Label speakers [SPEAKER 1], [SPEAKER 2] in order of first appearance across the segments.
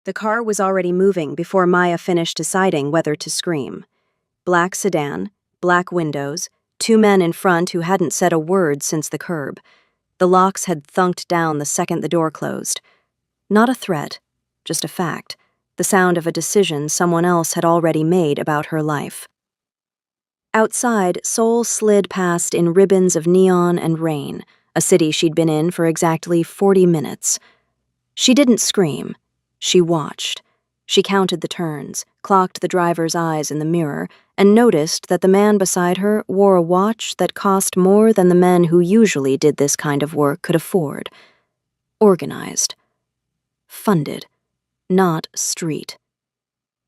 [SPEAKER 1] The car was already moving before Maya finished deciding whether to scream. Black sedan, black windows, two men in front who hadn't said a word since the curb. The locks had thunked down the second the door closed. Not a threat, just a fact. The sound of a decision someone else had already made about her life. Outside, Seoul slid past in ribbons of neon and rain, a city she'd been in for exactly 40 minutes. She didn't scream. She watched. She counted the turns, clocked the driver's eyes in the mirror, and noticed that the man beside her wore a watch that cost more than the men who usually did this kind of work could afford. Organized. Funded. Not street.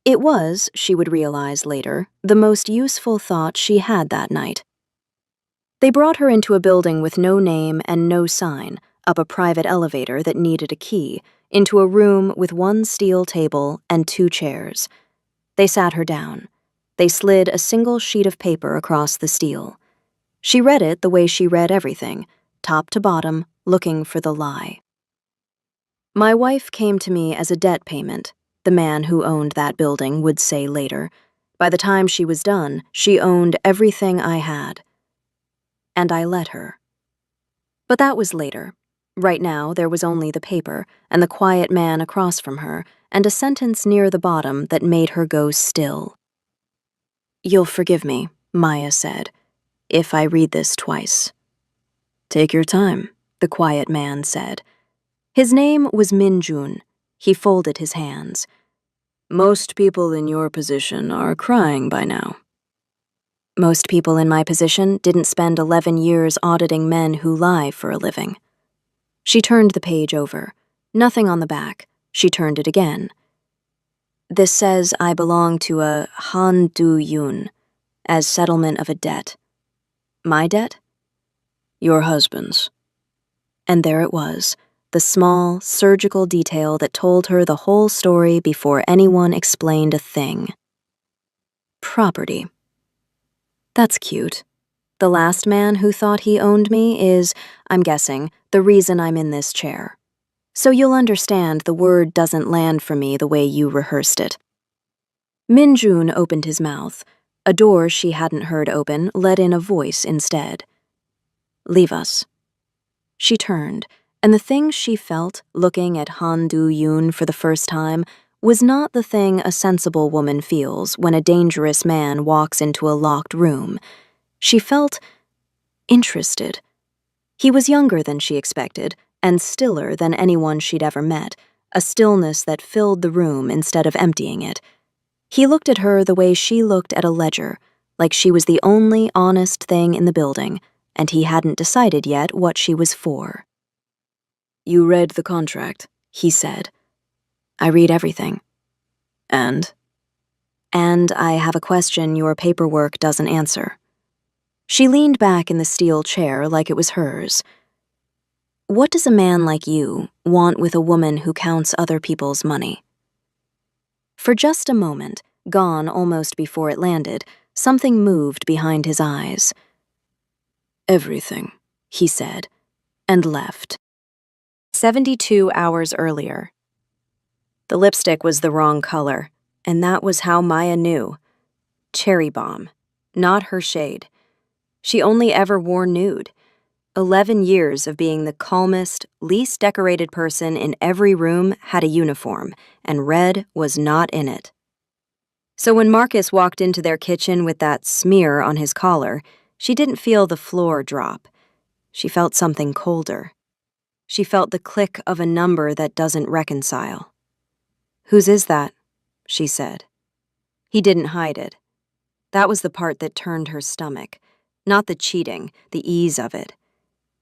[SPEAKER 1] It was, she would realize later, the most useful thought she had that night. They brought her into a building with no name and no sign, up a private elevator that needed a key, into a room with one steel table and two chairs. They sat her down. They slid a single sheet of paper across the steel. She read it the way she read everything, top to bottom, looking for the lie. My wife came to me as a debt payment, the man who owned that building would say later. By the time she was done, she owned everything I had. And I let her. But that was later. Right now, there was only the paper, and the quiet man across from her, and a sentence near the bottom that made her go still. "You'll forgive me," Maya said, "if I read this twice." "Take your time," the quiet man said. His name was Min-jun. He folded his hands. "Most people in your position are crying by now." Most people in my position didn't spend 11 years auditing men who lie for a living. She turned the page over. Nothing on the back. She turned it again. "This says I belong to a Han Du-yun, as settlement of a debt." "My debt?" "Your husband's." And there it was, the small, surgical detail that told her the whole story before anyone explained a thing. Property. That's cute. The last man who thought he owned me is, I'm guessing, the reason I'm in this chair. So you'll understand the word doesn't land for me the way you rehearsed it. Min-jun opened his mouth. A door she hadn't heard open let in a voice instead. "Leave us." She turned, and the thing she felt, looking at Han Du-yoon for the first time, was not the thing a sensible woman feels when a dangerous man walks into a locked room. She felt interested. He was younger than she expected, and stiller than anyone she'd ever met, a stillness that filled the room instead of emptying it. He looked at her the way she looked at a ledger, like she was the only honest thing in the building, and he hadn't decided yet what she was for. "You read the contract," he said. "I read everything." "And?" "And I have a question your paperwork doesn't answer." She leaned back in the steel chair like it was hers. "What does a man like you want with a woman who counts other people's money?" For just a moment, gone almost before it landed, something moved behind his eyes. "Everything," he said, and left. 72 hours earlier. The lipstick was the wrong color, and that was how Maya knew. Cherry bomb. Not her shade. She only ever wore nude. 11 years of being the calmest, least decorated person in every room had a uniform, and red was not in it. So when Marcus walked into their kitchen with that smear on his collar, she didn't feel the floor drop. She felt something colder. She felt the click of a number that doesn't reconcile. "Whose is that?" she said. He didn't hide it. That was the part that turned her stomach. Not the cheating, the ease of it.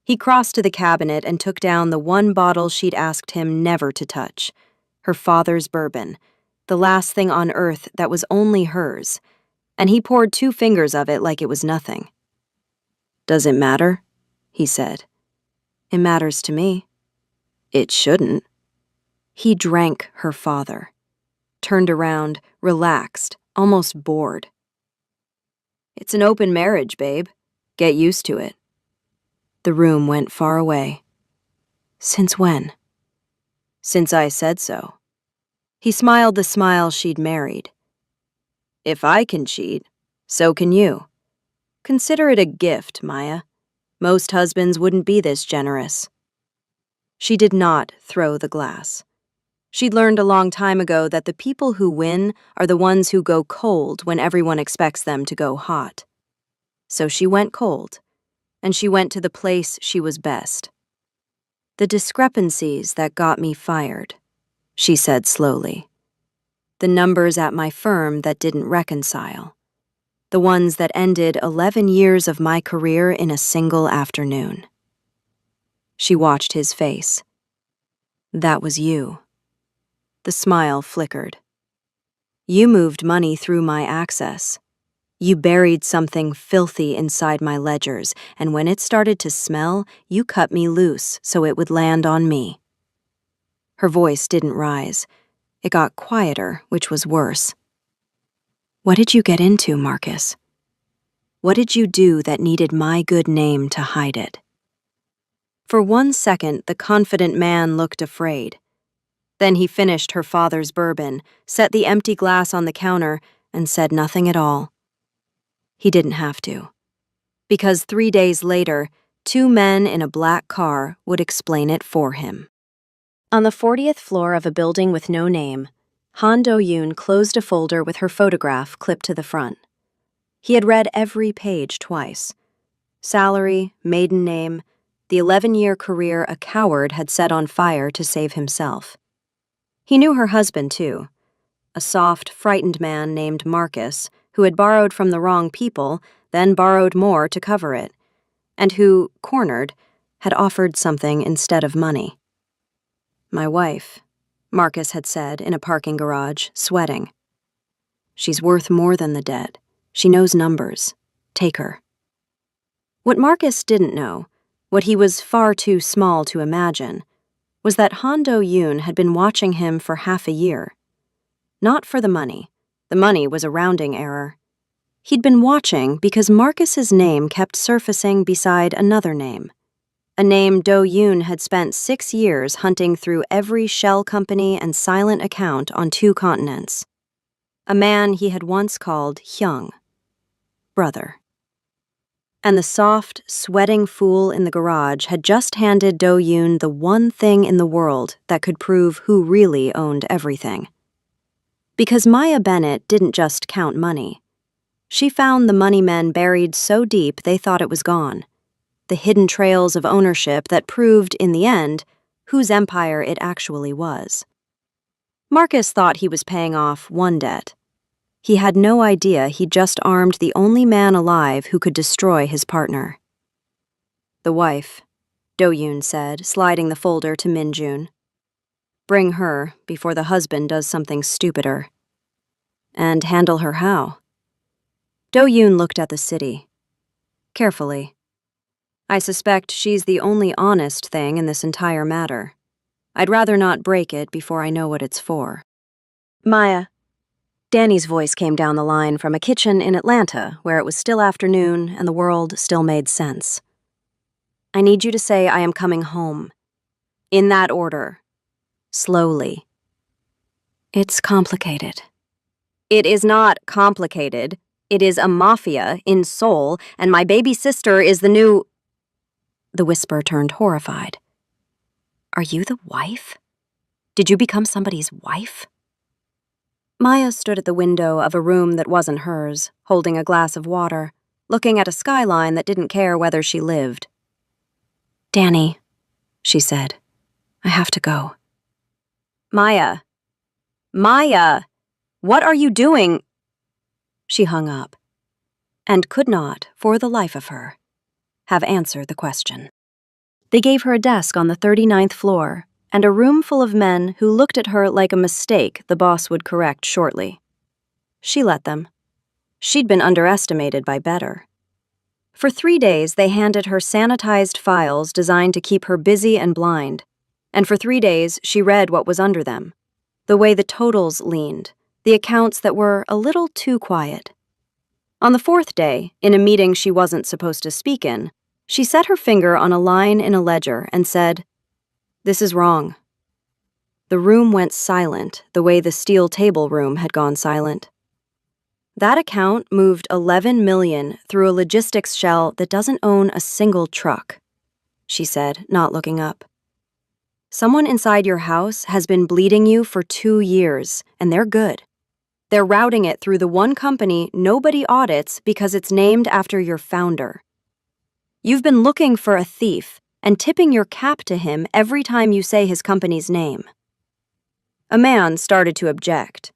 [SPEAKER 1] He crossed to the cabinet and took down the one bottle she'd asked him never to touch. Her father's bourbon. The last thing on earth that was only hers. And he poured 2 fingers of it like it was nothing. "Does it matter?" he said. "It matters to me." "It shouldn't." He drank her father. Turned around, relaxed, almost bored. "It's an open marriage, babe. Get used to it." The room went far away. "Since when?" "Since I said so." He smiled the smile she'd married. If I can cheat, so can you. Consider it a gift, Maya. Most husbands wouldn't be this generous. She did not throw the glass. She'd learned a long time ago that the people who win are the ones who go cold when everyone expects them to go hot. So she went cold, and she went to the place she was best. The discrepancies that got me fired, she said slowly. The numbers at my firm that didn't reconcile. The ones that ended 11 years of my career in a single afternoon. She watched his face. That was you. The smile flickered. You moved money through my access. You buried something filthy inside my ledgers, and when it started to smell, you cut me loose so it would land on me. Her voice didn't rise. It got quieter, which was worse. What did you get into, Marcus? What did you do that needed my good name to hide it? For 1 second, the confident man looked afraid. Then he finished her father's bourbon, set the empty glass on the counter, and said nothing at all. He didn't have to. Because 3 days later, 2 men in a black car would explain it for him. On the 40th floor of a building with no name, Han Do-yoon closed a folder with her photograph clipped to the front. He had read every page twice. Salary, maiden name, the 11-year career a coward had set on fire to save himself. He knew her husband, too. A soft, frightened man named Marcus, who had borrowed from the wrong people, then borrowed more to cover it, and who, cornered, had offered something instead of money. My wife, Marcus had said in a parking garage, sweating. She's worth more than the debt. She knows numbers. Take her. What Marcus didn't know, what he was far too small to imagine, was that Han Do-yoon had been watching him for half a year. Not for the money. The money was a rounding error. He'd been watching because Marcus's name kept surfacing beside another name. A name Do-yoon had spent 6 years hunting through every shell company and silent account on 2 continents. A man he had once called Hyung, brother. And the soft, sweating fool in the garage had just handed Do-yoon the one thing in the world that could prove who really owned everything. Because Maya Bennett didn't just count money. She found the money men buried so deep they thought it was gone. The hidden trails of ownership that proved, in the end, whose empire it actually was. Marcus thought he was paying off one debt. He had no idea he'd just armed the only man alive who could destroy his partner. The wife, Do-yoon said, sliding the folder to Min-jun. Bring her before the husband does something stupider. And handle her how? Do-yoon looked at the city. Carefully. I suspect she's the only honest thing in this entire matter. I'd rather not break it before I know what it's for. Maya. Danny's voice came down the line from a kitchen in Atlanta where it was still afternoon and the world still made sense. I need you to say I am coming home. In that order. Slowly. It's complicated. It is not complicated. It is a mafia in Seoul, and my baby sister is the new... The whisper turned horrified. Are you the wife? Did you become somebody's wife? Maya stood at the window of a room that wasn't hers, holding a glass of water, looking at a skyline that didn't care whether she lived. Danny, she said, I have to go. Maya. Maya! What are you doing? She hung up, and could not, for the life of her, have answered the question. They gave her a desk on the 39th floor, and a room full of men who looked at her like a mistake the boss would correct shortly. She let them. She'd been underestimated by better. For 3 days, they handed her sanitized files designed to keep her busy and blind, and for 3 days, she read what was under them, the way the totals leaned, the accounts that were a little too quiet. On the 4th day, in a meeting she wasn't supposed to speak in, she set her finger on a line in a ledger and said, This is wrong. The room went silent, the way the steel table room had gone silent. That account moved $11 million through a logistics shell that doesn't own a single truck, she said, not looking up. Someone inside your house has been bleeding you for 2 years, and they're good. They're routing it through the one company nobody audits because it's named after your founder. You've been looking for a thief and tipping your cap to him every time you say his company's name. A man started to object.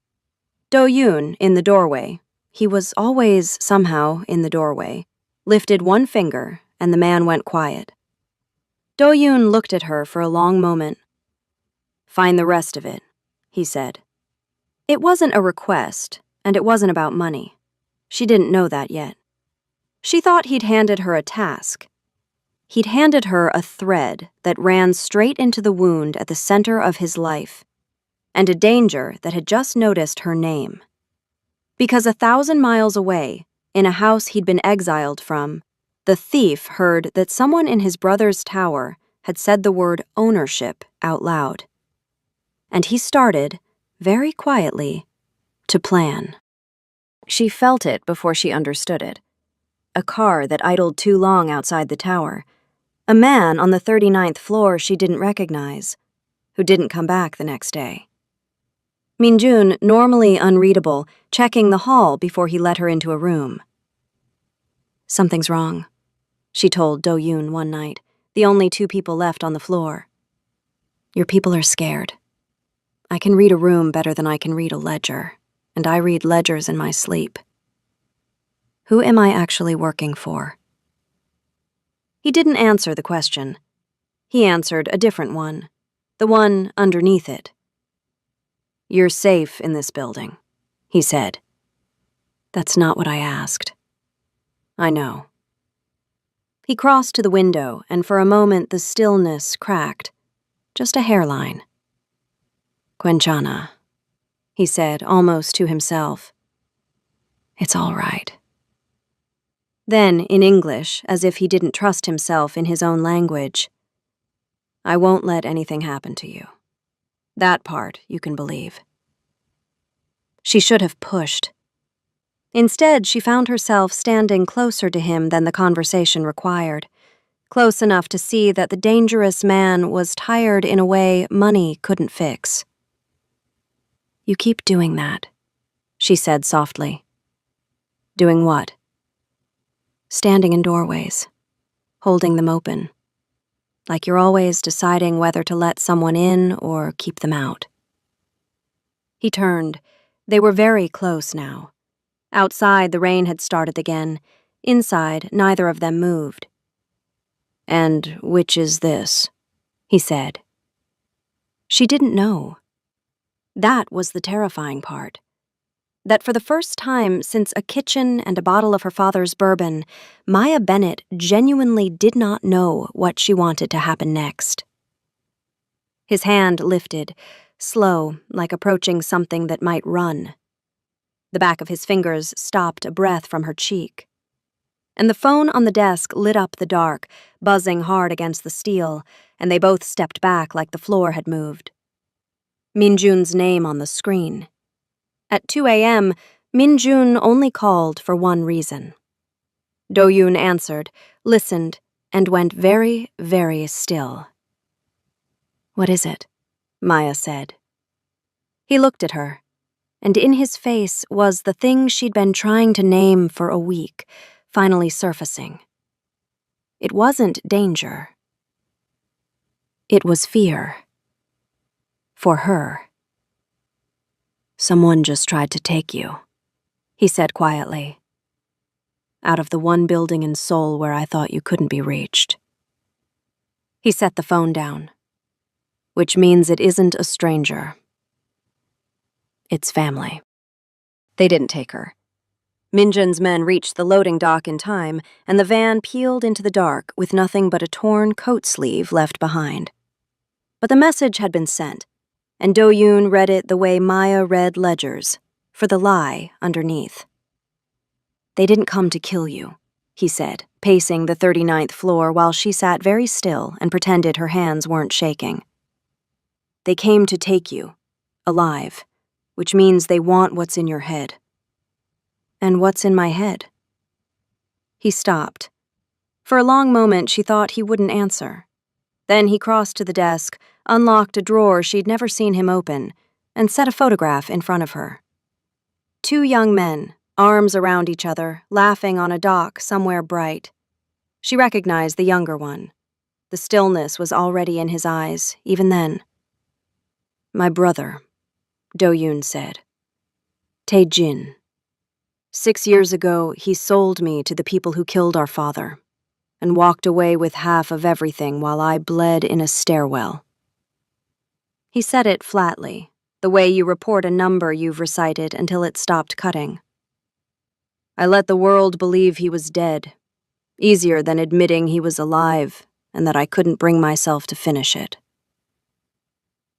[SPEAKER 1] Do-yoon, in the doorway, he was always somehow in the doorway, lifted one finger, and the man went quiet. Do-yoon looked at her for a long moment. "Find the rest of it," he said. It wasn't a request, and it wasn't about money. She didn't know that yet. She thought he'd handed her a task. He'd handed her a thread that ran straight into the wound at the center of his life, and a danger that had just noticed her name. Because 1,000 miles away, in a house he'd been exiled from, the thief heard that someone in his brother's tower had said the word ownership out loud. And he started, very quietly, to plan. She felt it before she understood it. A car that idled too long outside the tower. A man on the 39th floor she didn't recognize, who didn't come back the next day. Minjun, normally unreadable, checking the hall before he let her into a room. "Something's wrong," she told Do-yoon one night, the only 2 people left on the floor. "Your people are scared. I can read a room better than I can read a ledger, and I read ledgers in my sleep. Who am I actually working for?" He didn't answer the question. He answered a different one, the one underneath it. "You're safe in this building," he said. "That's not what I asked." "I know." He crossed to the window, and for a moment the stillness cracked. Just a hairline. "Quenchana," he said, almost to himself. "It's all right." Then, in English, as if he didn't trust himself in his own language, "I won't let anything happen to you. That part you can believe." She should have pushed. Instead, she found herself standing closer to him than the conversation required, close enough to see that the dangerous man was tired in a way money couldn't fix. "You keep doing that," she said softly. "Doing what?" "Standing in doorways, holding them open, like you're always deciding whether to let someone in or keep them out." He turned. They were very close now. Outside, the rain had started again. Inside, neither of them moved. "And which is this?" he said. She didn't know. That was the terrifying part. That for the first time since a kitchen and a bottle of her father's bourbon, Maya Bennett genuinely did not know what she wanted to happen next. His hand lifted, slow, like approaching something that might run. The back of his fingers stopped a breath from her cheek. And the phone on the desk lit up the dark, buzzing hard against the steel, and they both stepped back like the floor had moved. Minjun's name on the screen. At 2 a.m., Minjun only called for one reason. Do-yoon answered, listened, and went very, very still. "What is it?" Maya said. He looked at her, and in his face was the thing she'd been trying to name for a week, finally surfacing. It wasn't danger. It was fear. For her. "Someone just tried to take you," he said quietly. "Out of the one building in Seoul where I thought you couldn't be reached." He set the phone down. "Which means it isn't a stranger. It's family." They didn't take her. Minjun's men reached the loading dock in time, and the van peeled into the dark with nothing but a torn coat sleeve left behind. But the message had been sent, and Do-yoon read it the way Maya read ledgers, for the lie underneath. "They didn't come to kill you," he said, pacing the 39th floor while she sat very still and pretended her hands weren't shaking. They came to take you, alive, which means they want what's in your head. And what's in my head? He stopped. For a long moment, she thought he wouldn't answer. Then he crossed to the desk, unlocked a drawer she'd never seen him open, and set a photograph in front of her. Two young men, arms around each other, laughing on a dock somewhere bright. She recognized the younger one. The stillness was already in his eyes, even then. "My brother," Do-yoon said. "Tae-jin. 6 years ago, he sold me to the people who killed our father, and walked away with half of everything while I bled in a stairwell." He said it flatly, the way you report a number you've recited until it stopped cutting. "I let the world believe he was dead, easier than admitting he was alive and that I couldn't bring myself to finish it."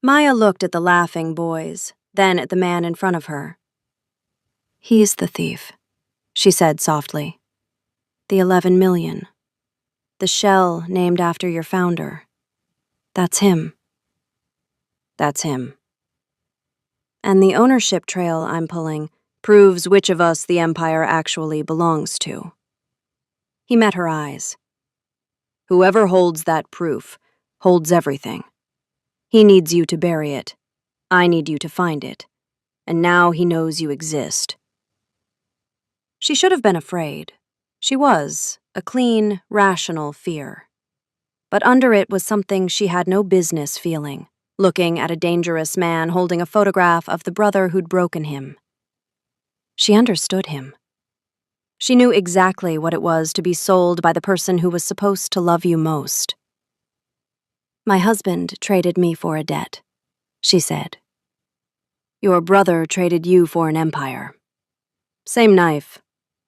[SPEAKER 1] Maya looked at the laughing boys, then at the man in front of her. "He's the thief," she said softly. "The 11 million. The shell named after your founder. That's him." "That's him. And the ownership trail I'm pulling proves which of us the Empire actually belongs to." He met her eyes. "Whoever holds that proof holds everything. He needs you to bury it. I need you to find it. And now he knows you exist." She should have been afraid. She was, a clean, rational fear. But under it was something she had no business feeling, looking at a dangerous man holding a photograph of the brother who'd broken him. She understood him. She knew exactly what it was to be sold by the person who was supposed to love you most. "My husband traded me for a debt," she said. "Your brother traded you for an empire. Same knife.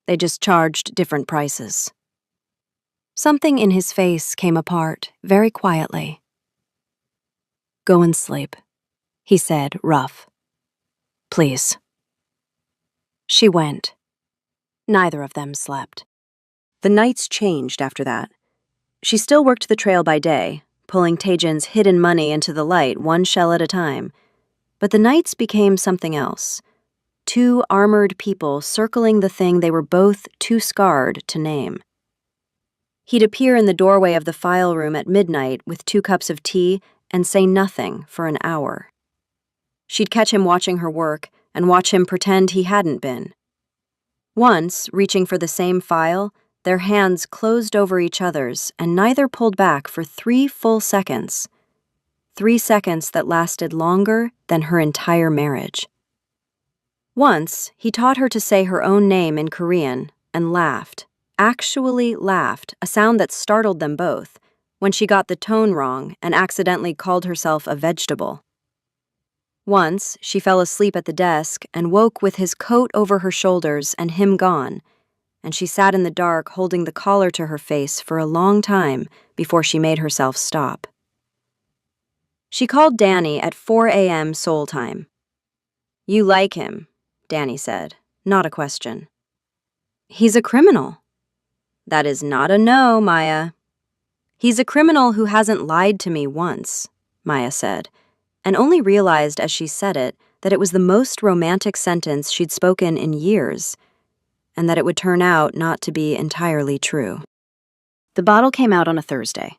[SPEAKER 1] They just charged different prices." Something in his face came apart, very quietly. "Go and sleep," he said, rough. "Please." She went. Neither of them slept. The nights changed after that. She still worked the trail by day, pulling Tae-jin's hidden money into the light one shell at a time. But the nights became something else. Two armored people circling the thing they were both too scarred to name. He'd appear in the doorway of the file room at midnight with 2 cups of tea and say nothing for an hour. She'd catch him watching her work and watch him pretend he hadn't been. Once, reaching for the same file, their hands closed over each other's and neither pulled back for 3 full seconds. 3 seconds that lasted longer than her entire marriage. Once, he taught her to say her own name in Korean and laughed, actually laughed, a sound that startled them both, when she got the tone wrong and accidentally called herself a vegetable. Once, she fell asleep at the desk and woke with his coat over her shoulders and him gone, and she sat in the dark holding the collar to her face for a long time before she made herself stop. She called Danny at 4 a.m. Seoul time. "You like him," Danny said, not a question. "He's a criminal." "That is not a no, Maya." "He's a criminal who hasn't lied to me once," Maya said, and only realized as she said it that it was the most romantic sentence she'd spoken in years, and that it would turn out not to be entirely true. The bottle came out on a Thursday.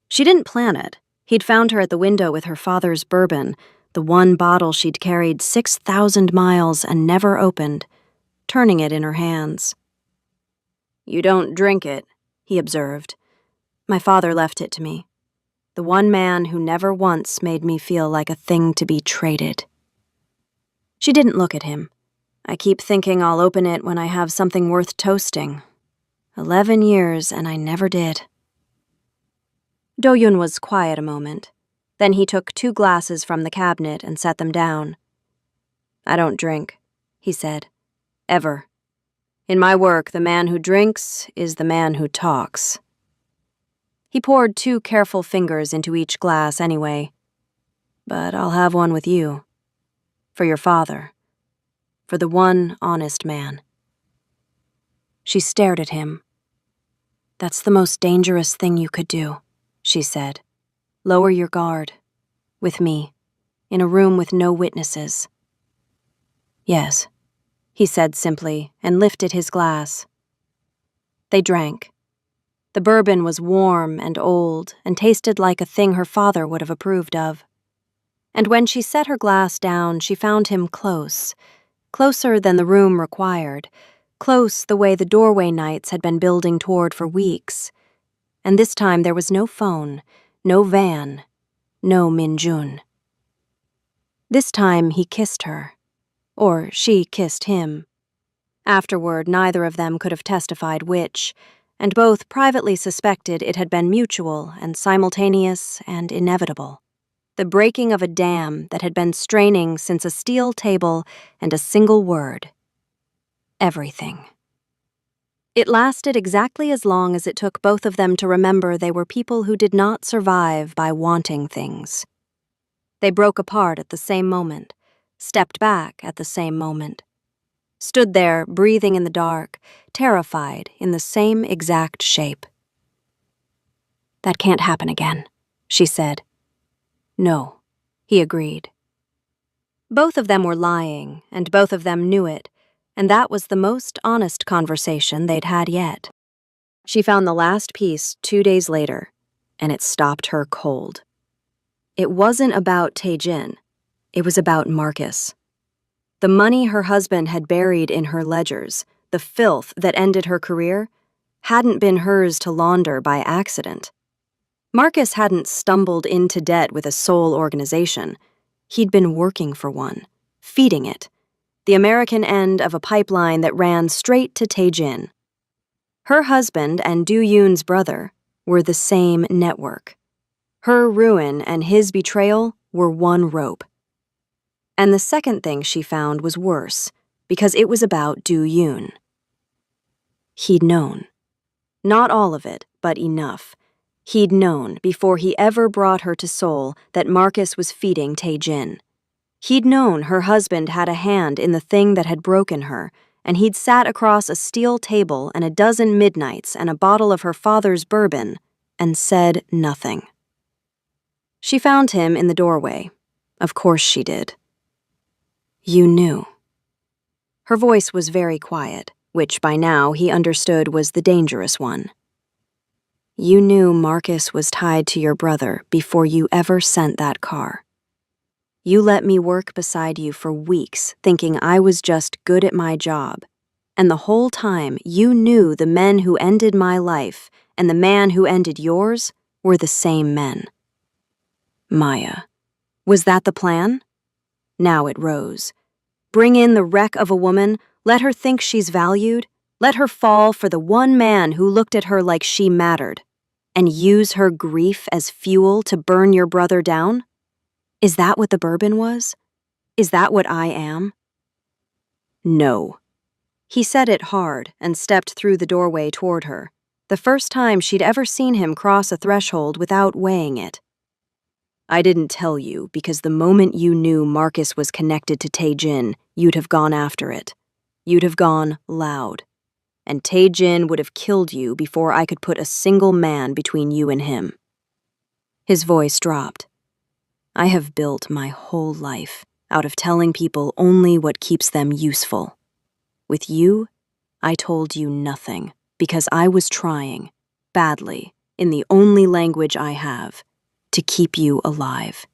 [SPEAKER 1] She didn't plan it. He'd found her at the window with her father's bourbon, the one bottle she'd carried 6,000 miles and never opened, turning it in her hands. "You don't drink it," he observed. "My father left it to me. The one man who never once made me feel like a thing to be traded." She didn't look at him. "I keep thinking I'll open it when I have something worth toasting. 11 years and I never did." Do-yoon was quiet a moment. Then he took 2 glasses from the cabinet and set them down. "I don't drink," he said. "Ever. In my work, the man who drinks is the man who talks." He poured 2 careful fingers into each glass anyway. "But I'll have one with you. For your father. For the one honest man." She stared at him. "That's the most dangerous thing you could do," she said. "Lower your guard. With me." in a room with no witnesses. "Yes," he said simply and lifted his glass. They drank. The bourbon was warm and old and tasted like a thing her father would have approved of. And when she set her glass down, she found him close, closer than the room required, close the way the doorway nights had been building toward for weeks. And this time there was no phone, no van, no Minjun. This time he kissed her, or she kissed him. Afterward, neither of them could have testified which, and both privately suspected it had been mutual and simultaneous and inevitable. The breaking of a dam that had been straining since a steel table and a single word. Everything. It lasted exactly as long as it took both of them to remember they were people who did not survive by wanting things. They broke apart at the same moment, stepped back at the same moment, stood there breathing in the dark, terrified in the same exact shape. "That can't happen again," she said. "No," he agreed. Both of them were lying, and both of them knew it, and that was the most honest conversation they'd had yet. She found the last piece 2 days later, and it stopped her cold. It wasn't about Tae-jin. It was about Marcus. The money her husband had buried in her ledgers, the filth that ended her career, hadn't been hers to launder by accident. Marcus hadn't stumbled into debt with a sole organization. He'd been working for one, feeding it, the American end of a pipeline that ran straight to Tae-jin. Her husband and Do-yoon's brother were the same network. Her ruin and his betrayal were one rope. And the second thing she found was worse, because it was about Do-yoon. He'd known. Not all of it, but enough. He'd known, before he ever brought her to Seoul, that Marcus was feeding Tae-jin. He'd known her husband had a hand in the thing that had broken her, and he'd sat across a steel table and a dozen midnights and a bottle of her father's bourbon and said nothing. She found him in the doorway. Of course she did. "You knew." Her voice was very quiet, which by now he understood was the dangerous one. "You knew Marcus was tied to your brother before you ever sent that car. You let me work beside you for weeks thinking I was just good at my job, and the whole time you knew the men who ended my life and the man who ended yours were the same men." Maya. Was that the plan? Now it rose. Bring in the wreck of a woman, let her think she's valued, let her fall for the one man who looked at her like she mattered, and use her grief as fuel to burn your brother down? Is that what the bourbon was? Is that what I am? No. He said it hard and stepped through the doorway toward her, the first time she'd ever seen him cross a threshold without weighing it. "I didn't tell you because the moment you knew Marcus was connected to Tae-jin, you'd have gone after it. You'd have gone loud. And Tae-jin would have killed you before I could put a single man between you and him." His voice dropped. "I have built my whole life out of telling people only what keeps them useful. With you, I told you nothing because I was trying, badly, in the only language I have, to keep you alive.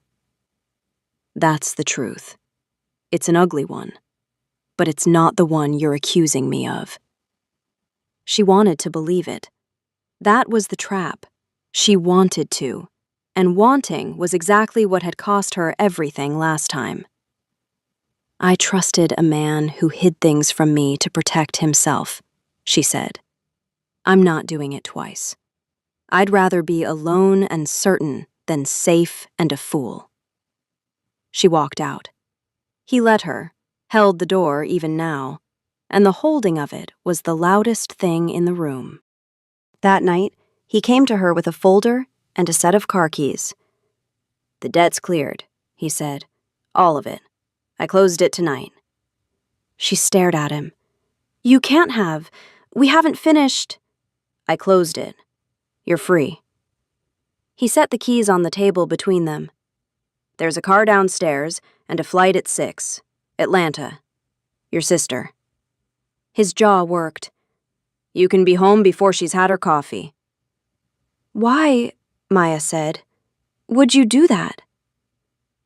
[SPEAKER 1] That's the truth. It's an ugly one, but it's not the one you're accusing me of." She wanted to believe it. That was the trap. She wanted to, and wanting was exactly what had cost her everything last time. "I trusted a man who hid things from me to protect himself," she said. "I'm not doing it twice. I'd rather be alone and certain than safe and a fool." She walked out. He let her, held the door even now, and the holding of it was the loudest thing in the room. That night, he came to her with a folder and a set of car keys. "The debt's cleared," he said. "All of it. I closed it tonight." She stared at him. "You can't have. We haven't finished." "I closed it. You're free." He set the keys on the table between them. There's a car downstairs and a flight at 6. Atlanta. Your sister." His jaw worked. "You can be home before she's had her coffee." "Why," Maya said, "would you do that?"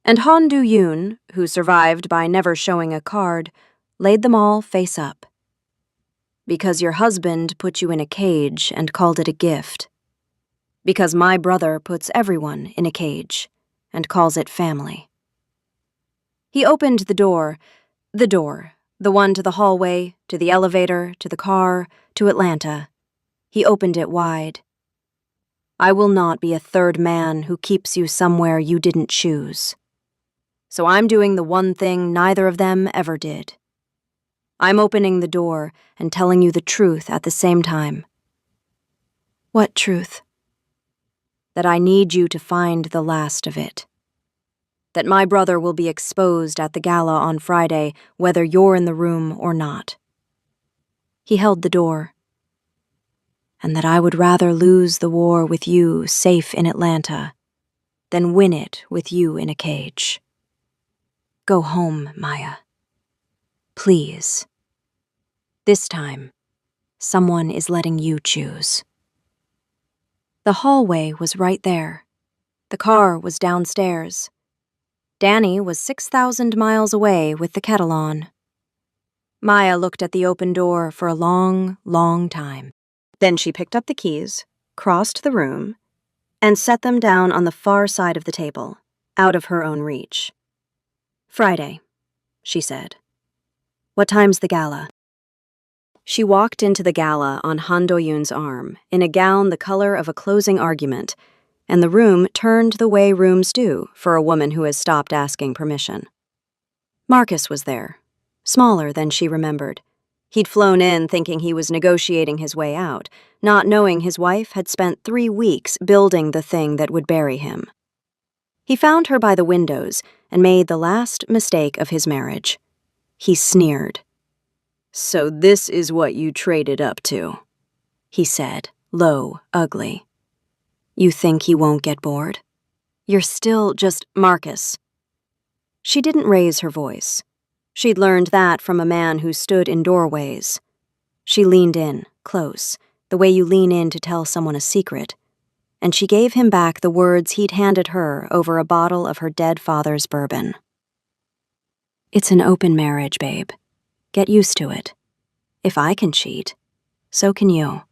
[SPEAKER 1] And Han Du-yoon, who survived by never showing a card, laid them all face up. "Because your husband put you in a cage and called it a gift. Because my brother puts everyone in a cage and calls it family." He opened the door, the one to the hallway, to the elevator, to the car, to Atlanta. He opened it wide. "I will not be a third man who keeps you somewhere you didn't choose. So I'm doing the one thing neither of them ever did. I'm opening the door and telling you the truth at the same time." "What truth?" "That I need you to find the last of it. That my brother will be exposed at the gala on Friday, whether you're in the room or not." He held the door. "And that I would rather lose the war with you safe in Atlanta than win it with you in a cage. Go home, Maya. Please. This time, someone is letting you choose." The hallway was right there. The car was downstairs. Danny was 6,000 miles away with the kettle on. Maya looked at the open door for a long, long time. Then she picked up the keys, crossed the room, and set them down on the far side of the table, out of her own reach. "Friday," she said. "What time's the gala?" She walked into the gala on Han Do-yoon's arm, in a gown the color of a closing argument, and the room turned the way rooms do for a woman who has stopped asking permission. Marcus was there, smaller than she remembered. He'd flown in thinking he was negotiating his way out, not knowing his wife had spent 3 weeks building the thing that would bury him. He found her by the windows and made the last mistake of his marriage. He sneered. "So this is what you traded up to," he said, low, ugly. "You think he won't get bored? You're still just Marcus." She didn't raise her voice. She'd learned that from a man who stood in doorways. She leaned in, close, the way you lean in to tell someone a secret, and she gave him back the words he'd handed her over a bottle of her dead father's bourbon. "It's an open marriage, babe. Get used to it. If I can cheat, so can you.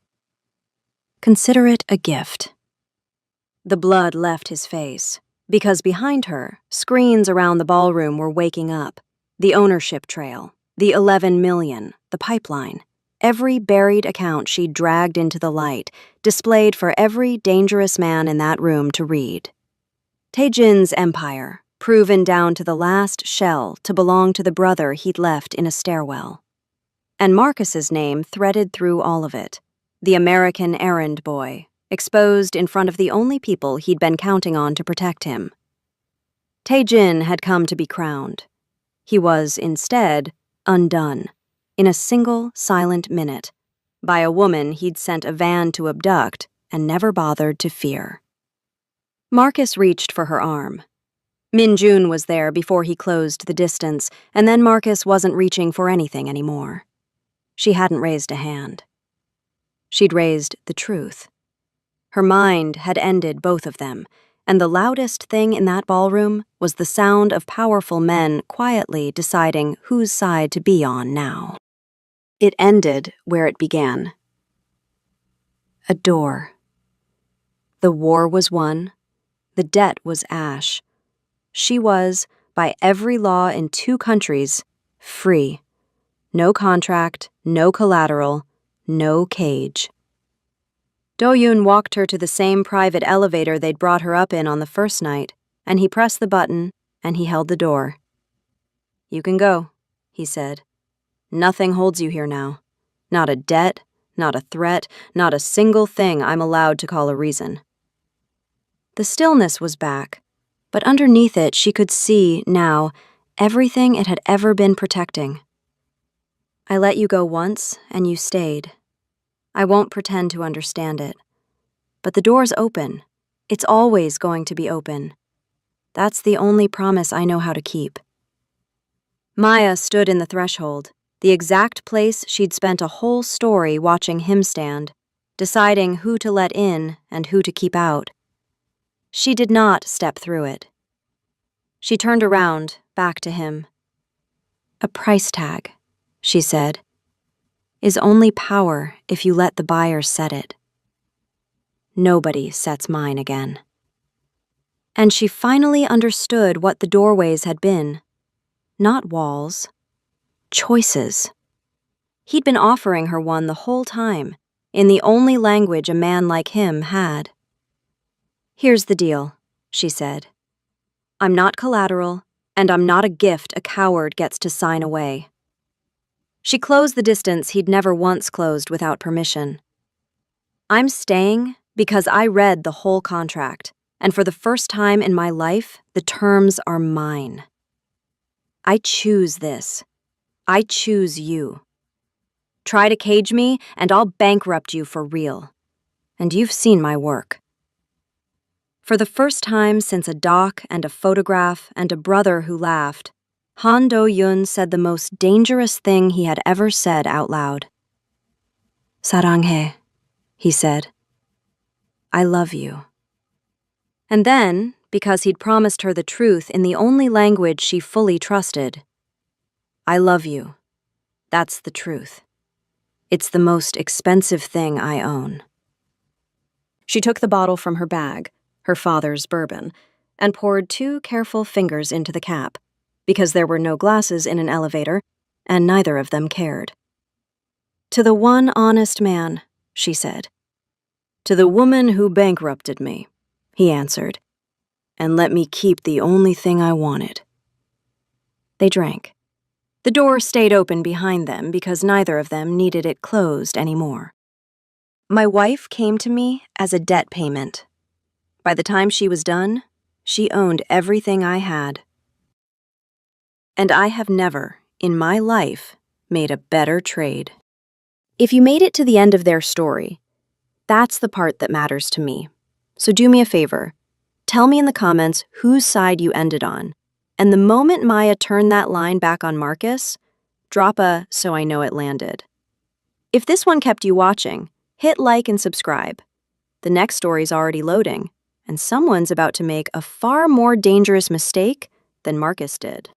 [SPEAKER 1] Consider it a gift." The blood left his face, because behind her, screens around the ballroom were waking up. The ownership trail, the 11 million, the pipeline, every buried account she'd dragged into the light, displayed for every dangerous man in that room to read. Tae-jin's empire, proven down to the last shell to belong to the brother he'd left in a stairwell. And Marcus's name threaded through all of it, the American errand boy, exposed in front of the only people he'd been counting on to protect him. Tae-jin had come to be crowned. He was, instead, undone, in a single silent minute, by a woman he'd sent a van to abduct and never bothered to fear. Marcus reached for her arm. Min-jun was there before he closed the distance, and then Marcus wasn't reaching for anything anymore. She hadn't raised a hand. She'd raised the truth. Her mind had ended both of them, and the loudest thing in that ballroom was the sound of powerful men quietly deciding whose side to be on now. It ended where it began. A door. The war was won. The debt was ash. She was, by every law in 2 countries, free. No contract, no collateral, no cage. Do-yoon walked her to the same private elevator they'd brought her up in on the first night, and he pressed the button, and he held the door. "You can go," he said. "Nothing holds you here now. Not a debt, not a threat, not a single thing I'm allowed to call a reason." The stillness was back, but underneath it she could see, now, everything it had ever been protecting. "I let you go once, and you stayed. I won't pretend to understand it. But the door's open. It's always going to be open. That's the only promise I know how to keep." Maya stood in the threshold, the exact place she'd spent a whole story watching him stand, deciding who to let in and who to keep out. She did not step through it. She turned around, back to him. "A price tag," she said, "is only power if you let the buyer set it. Nobody sets mine again." And she finally understood what the doorways had been. Not walls. Choices. He'd been offering her one the whole time, in the only language a man like him had. "Here's the deal," she said. "I'm not collateral, and I'm not a gift a coward gets to sign away." She closed the distance he'd never once closed without permission. "I'm staying because I read the whole contract, and for the first time in my life, the terms are mine. I choose this. I choose you. Try to cage me, and I'll bankrupt you for real. And you've seen my work." For the first time since a doc and a photograph and a brother who laughed, Han Do-yun said the most dangerous thing he had ever said out loud. "사랑해," he said. "I love you." And then, because he'd promised her the truth in the only language she fully trusted, "I love you. That's the truth. It's the most expensive thing I own." She took the bottle from her bag, her father's bourbon, and poured 2 careful fingers into the cap, because there were no glasses in an elevator, and neither of them cared. "To the one honest man," she said. "To the woman who bankrupted me," he answered, "and let me keep the only thing I wanted." They drank. The door stayed open behind them because neither of them needed it closed anymore. "My wife came to me as a debt payment. By the time she was done, she owned everything I had. And I have never, in my life, made a better trade." If you made it to the end of their story, that's the part that matters to me. So do me a favor. Tell me in the comments whose side you ended on. And the moment Maya turned that line back on Marcus, drop a "so I know it landed." If this one kept you watching, hit like and subscribe. The next story's already loading, and someone's about to make a far more dangerous mistake than Marcus did.